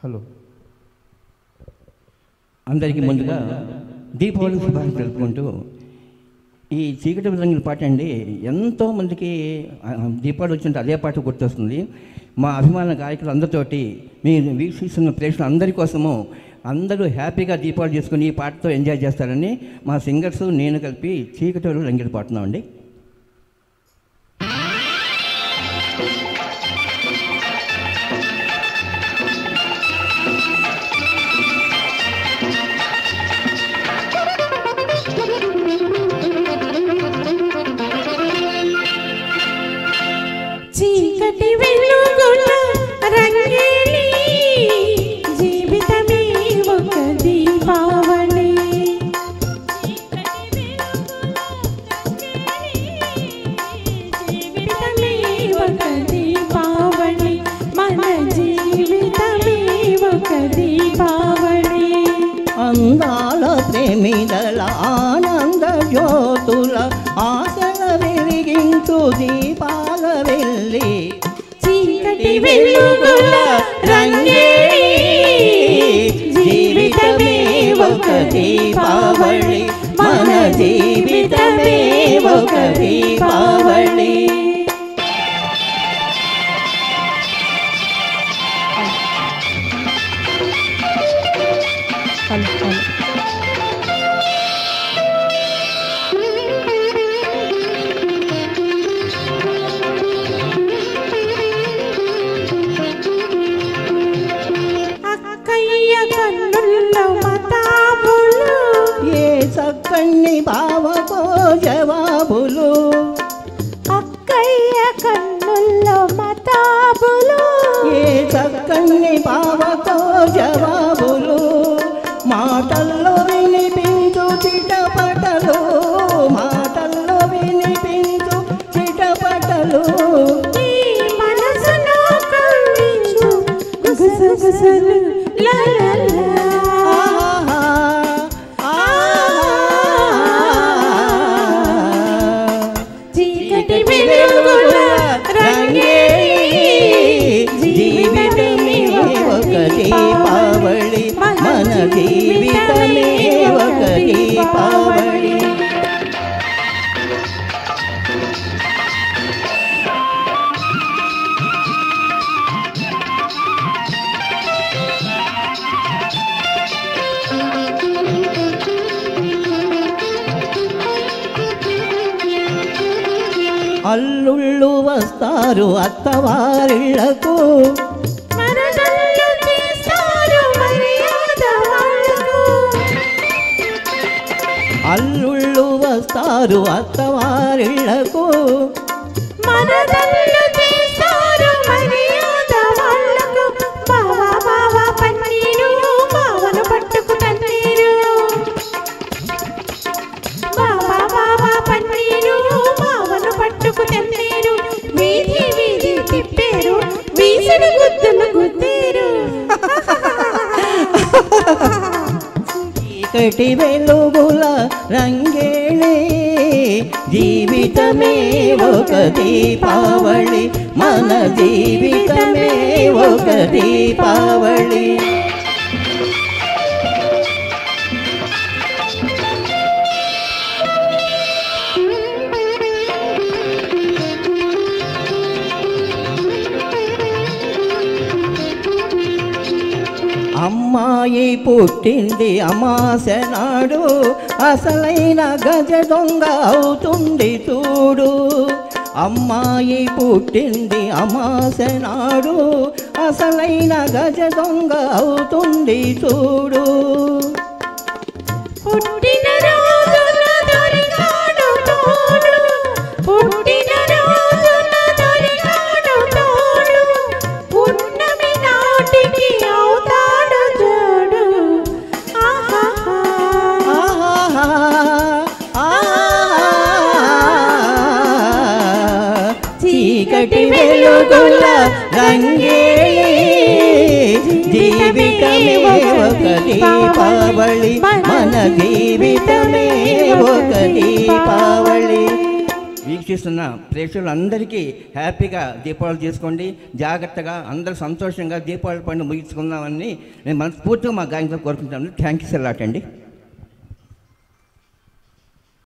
Hello, అందరికీ ముందుగా దీపావళి శుభాకాంక్షలు తెలుపుకుంటూ ఈ చీకటి రంగుల పాట అండి ఎంతోమందికి దీపావళి వచ్చింటే అదే పాట గుర్తొస్తుంది. మా అభిమాన గాయకులు అందరితోటి మీరు వీక్షిస్తున్న ప్రేక్షకులు అందరి కోసము అందరూ హ్యాపీగా దీపావళి చేసుకుని ఈ పాటతో ఎంజాయ్ చేస్తారని మా సింగర్స్ నేను కలిపి చీకటి రంగులు పాడుతున్నామండి. చీకటి వెలుగుల రంగేలి జీవితమే ఒక దీపావళి. జీవితమే ఒక దీపావళి, మన జీవితమే ఒక దీపావళి. అందాల ప్రేమిదల ఆనంద జ్యోతుల ఆశల వెలిగించు దీపాల వెళ్ళి చీకటి వెలుగుల రంగేలి జీవితమే ఒక దీపావళి, మన జీవితమే ఒక దీపావళి. అక్కయ్య కన్నుల్లో మతాబులు, ఏ చక్కని బావకో జవాబులు. అక్కయ్య కన్నుల్లో మతాబులు, ఏ చక్కని బావకో జవాబులు. మాటల్లో వినిపించు చిటపటలు, మాటల్లో వినిపించు చిటపటలు. ఈ మనసును కవ్వించు గుసగుసలు లా లా లా. చీకటి వెలుగుల రంగేలి జీవితమే ఒక దీపావళి, మన జీవితమే ఒక దీపావళి. అల్లుళ్ళు వస్తారు అత్తవారిళ్లకు, మరదళ్ళు తీస్తారు మర్యాద వాళ్ళకు. అల్లుళ్ళు వస్తారు అత్తవారిళ్లకు. మరదళ్ళు తీస్తారు మర్యాద వాళ్ళకు. బావా బావా పన్నీరు బావను పట్టుకు తన్నీరు. బావా బావా పన్నీరు బావను పట్టుకు తన్నీరు. వీధి వీధి తిప్పారు, వీసిడి గుద్దులు గుద్దేరు. చీకటి వెలుగుల రంగేణి జీవితమే ఒక దీపావళి, మన జీవితమే ఒక దీపావళి. అమ్మాయి పుట్టింది అమాస నాడు, అసలైన గజ దొంగ అవుతుంది చూడు. అమ్మాయి పుట్టింది అమాస నాడు, అసలైన గజ దొంగ అవుతుంది చూడు. పుట్టిన రోజున దొరికాడు తోడు, పుట్టిన రోజున దొరికాడు తోడు. పున్నమి నాటికి అవుతాడు జోడు. ఆహాహా ఆహాహా, ఆహాహా. చీకటి వెలుగుల రంగేలి జీవితమే ఒక దీపావళి, మన జీవితమే ఒక దీపావళి. వీక్షిస్తున్న ప్రేక్షకులందరికీ హ్యాపీగా దీపావళి చేసుకోండి, జాగ్రత్తగా అందరూ సంతోషంగా దీపావళి పండుగ ముగించుకుందామని నేను మనస్ఫూర్తిగా మా గాయంతో కోరుకుంటాను. థ్యాంక్ యూ సో లాట్ అండి.